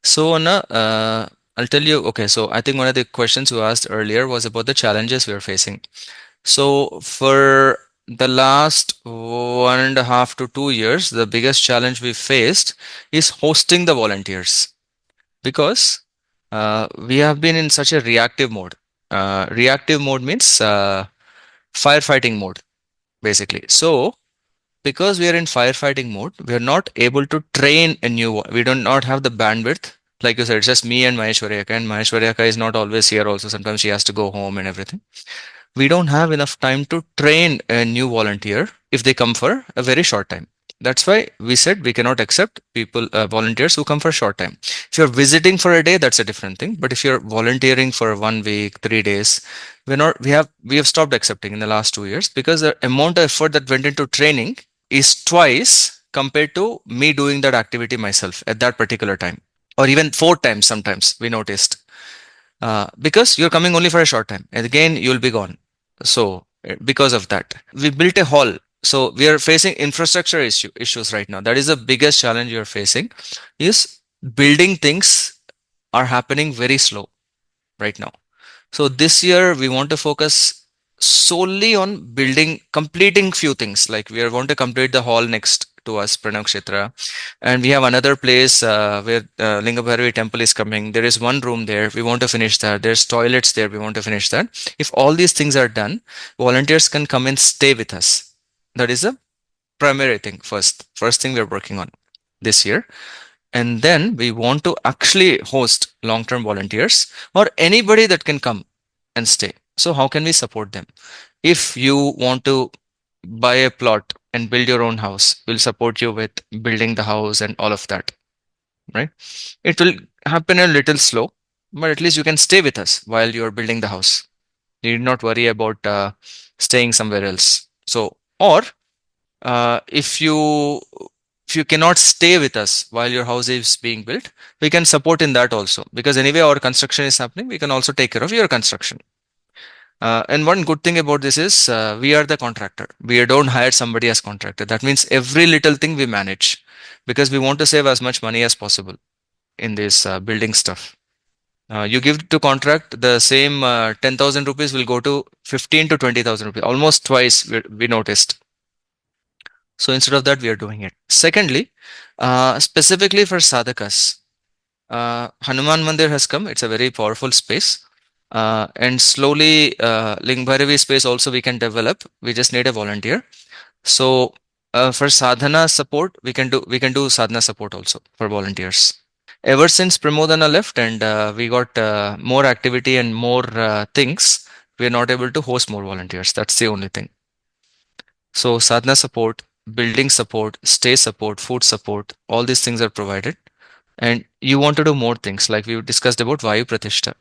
So, Anna, I'll tell you. Okay, so I think one of the questions you asked earlier was about the challenges we are facing. So, for the last 1.5 to 2 years, the biggest challenge we faced is hosting the volunteers because we have been in such a reactive mode. Reactive mode means firefighting mode, basically. So, because we are in firefighting mode, we are not able to train a new one. We do not have the bandwidth. Like you said, it's just me and Maheshwaryaka, and Maheshwaryaka is not always here also. Sometimes she has to go home and everything. We don't have enough time to train a new volunteer if they come for a very short time. That's why we said we cannot accept people, volunteers who come for a short time. If you're visiting for a day, that's a different thing. But if you're volunteering for 1 week, 3 days, we have stopped accepting in the last 2 years because the amount of effort that went into training is twice compared to me doing that activity myself at that particular time, or even 4 times sometimes we noticed, because you're coming only for a short time and again you'll be gone. So because of that, we built a hall. So we are facing infrastructure issues right now. That is the biggest challenge you're facing. Is building things are happening very slow right now. So this year we want to focus solely on building, completing few things. Like we are going to complete the hall next to us, Pranava Kshetra, and we have another place where Lingabharavi temple is coming. There is one room there. We want to finish that. There's toilets there. We want to finish that. If all these things are done, volunteers can come and stay with us. That is the primary thing. First thing we're working on this year. And then we want to actually host long-term volunteers or anybody that can come and stay. So how can we support them? If you want to buy a plot and build your own house, we'll support you with building the house and all of that, right? It will happen a little slow, but at least you can stay with us while you're building the house. You need not worry about staying somewhere else. So, or if you cannot stay with us while your house is being built, we can support in that also, because anyway our construction is happening. We can also take care of your construction. And one good thing about this is we are the contractor. We don't hire somebody as contractor. That means every little thing we manage, because we want to save as much money as possible in this building stuff. You give to contract, the same 10,000 rupees will go to 15 to 20,000 rupees, almost twice we noticed. So instead of that, we are doing it. Secondly, specifically for sadhakas, Hanuman Mandir has come. It's a very powerful space. And slowly, Ling Bhairavi space also we can develop. We just need a volunteer. So for sadhana support, we can do sadhana support also for volunteers. Ever since Pramodana left and we got more activity and more things, we are not able to host more volunteers. That's the only thing. So sadhana support, building support, stay support, food support, all these things are provided. And you want to do more things like we discussed about Vayu Pratishta.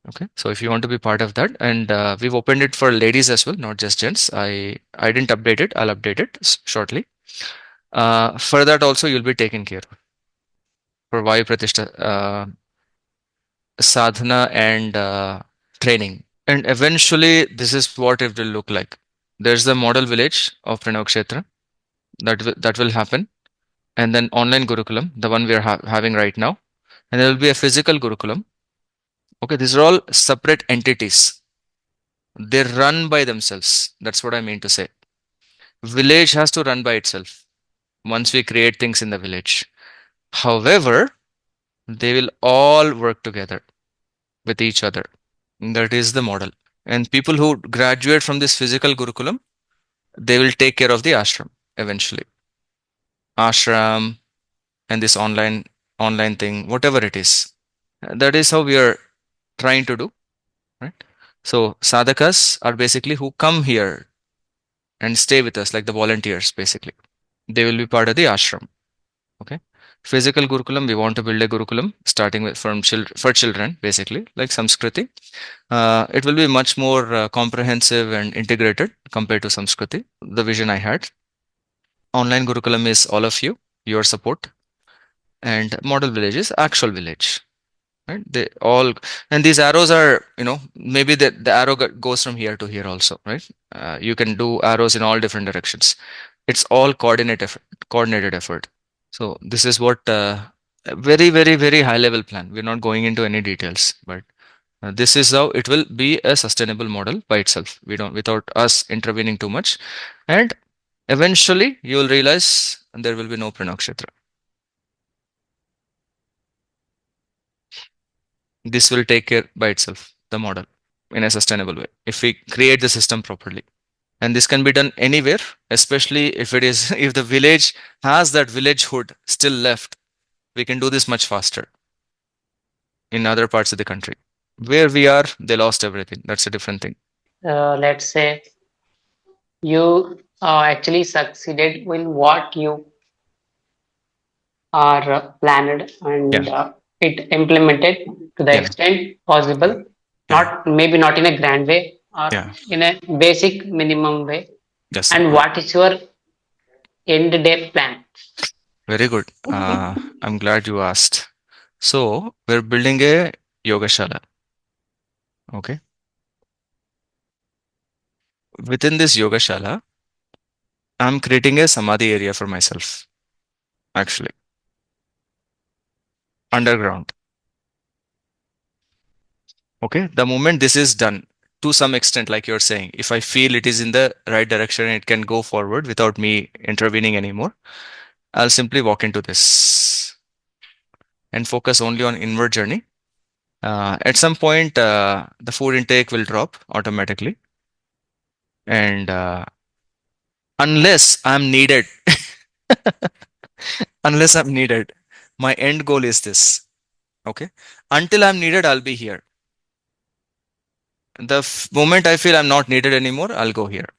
Okay, so if you want to be part of that, and we've opened it for ladies as well, not just gents. I didn't update it. I'll update it shortly. For that also you'll be taken care of for Vayu Pratishta, sadhana and training. And eventually this is what it will look like. There's the model village of Pranava Kshetra that will happen, and then online Gurukulam, the one we are having right now, and there will be a physical Gurukulam. Okay, these are all separate entities. They run by themselves. That's what I mean to say. Village has to run by itself once we create things in the village. However, they will all work together with each other. That is the model. And people who graduate from this physical Gurukulam, they will take care of the ashram eventually. Ashram and this online thing, whatever it is. That is how we are trying to do, right? So sadhakas are basically who come here and stay with us, like the volunteers, basically. They will be part of the ashram. Okay. Physical Gurukulam, we want to build a Gurukulam starting with for children, basically, like Samskriti. It will be much more comprehensive and integrated compared to Samskriti, the vision I had. Online Gurukulam is all of you, your support, and model village is actual village. Right? They all, and these arrows are, maybe the arrow goes from here to here also, right? You can do arrows in all different directions. It's all coordinated effort. So this is what A very, very, very high level plan. We're not going into any details, but this is how it will be a sustainable model by itself. We don't, without us intervening too much, and eventually you will realize there will be no Pranava Kshetra. This will take care by itself, the model, in a sustainable way, if we create the system properly. And this can be done anywhere, especially if it is if the village has that villagehood still left. We can do this much faster in other parts of the country. Where we are, they lost everything. That's a different thing. Let's say you actually succeeded in what you are planned, Yeah, and it implemented to the yeah, extent possible, yeah, not maybe not in a grand way or yeah. in a basic minimum way. Yes, sir. And what is your end day plan? Very good. I'm glad you asked. So we're building a yoga shala. Okay. Within this yoga shala, I'm creating a samadhi area for myself. Actually, underground. Okay. The moment this is done, to some extent, like you're saying, if I feel it is in the right direction and it can go forward without me intervening anymore, I'll simply walk into this and focus only on inward journey. At some point, the food intake will drop automatically, and unless I'm needed, unless I'm needed, my end goal is this. Okay, until I'm needed, I'll be here. The moment I feel I'm not needed anymore, I'll go here.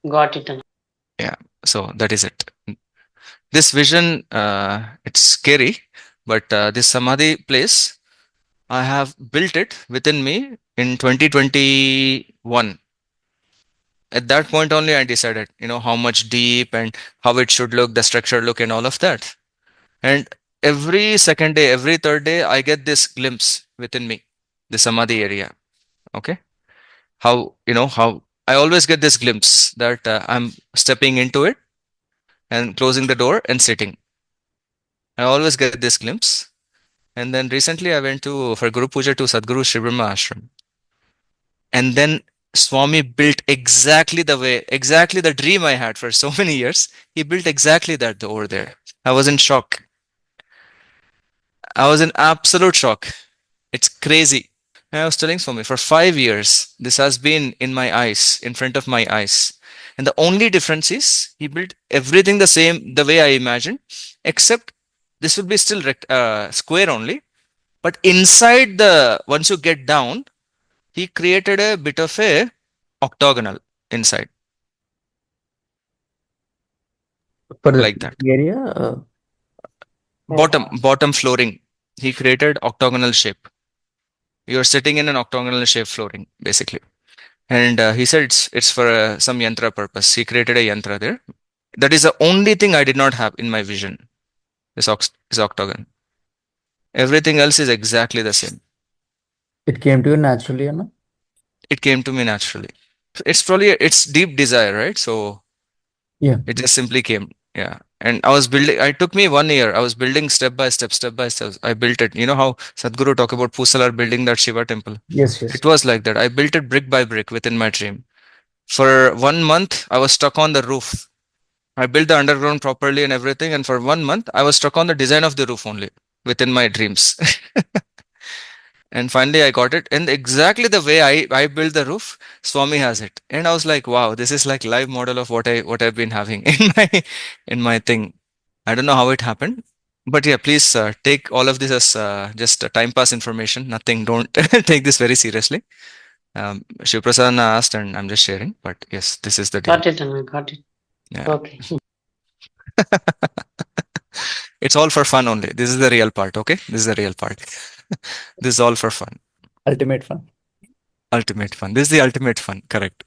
Got it. Yeah, so that is it. This vision, it's scary, but this samadhi place, I have built it within me in 2021. At that point only, I decided, how much deep and how it should look, the structure look, and all of that. And every second day, every third day, I get this glimpse within me, the samadhi area. Okay, how I always get this glimpse that I'm stepping into it and closing the door and sitting. I always get this glimpse. And then recently, I went to for Guru Puja to Sadguru Sri Brahma Ashram, and then Swami built exactly the dream I had for so many years. He built exactly that over there. I was in shock. I was in absolute shock. It's crazy. And I was telling Swami, for 5 years, this has been in my eyes, in front of my eyes. And the only difference is he built everything the same, the way I imagined, except this will be still square only. But inside once you get down, he created a bit of a octagonal inside, For the like that. sitting area, Bottom flooring. He created octagonal shape. You're sitting in an octagonal shape flooring, basically. And he said it's for some yantra purpose. He created a yantra there. That is the only thing I did not have in my vision. This octagon. Everything else is exactly the same. it came to you naturally, Anna? It came to me naturally. It's probably it's deep desire, right? So Yeah. it just simply came. Yeah. And I was building, it took me 1 year. I was building step by step, step by step. I built it. You know how Sadhguru talk about Pusalar building that Shiva temple? Yes, yes. It was like that. I built it brick by brick within my dream. For 1 month, I was stuck on the roof. I built the underground properly and everything. And for 1 month, I was stuck on the design of the roof only within my dreams. And finally, I got it. And exactly the way I built the roof, Swami has it. And I was like, wow, this is like live model of what I've been having in my thing. I don't know how it happened. But yeah, please take all of this as just a time pass information. Nothing, don't take this very seriously. Shiv Prasadna asked, and I'm just sharing. But yes, this is the deal. Got it, Anna. Got it. Yeah. Okay. It's all for fun only. This is the real part, okay? This is the real part. This is all for fun. Ultimate fun. Ultimate fun. This is the ultimate fun, correct.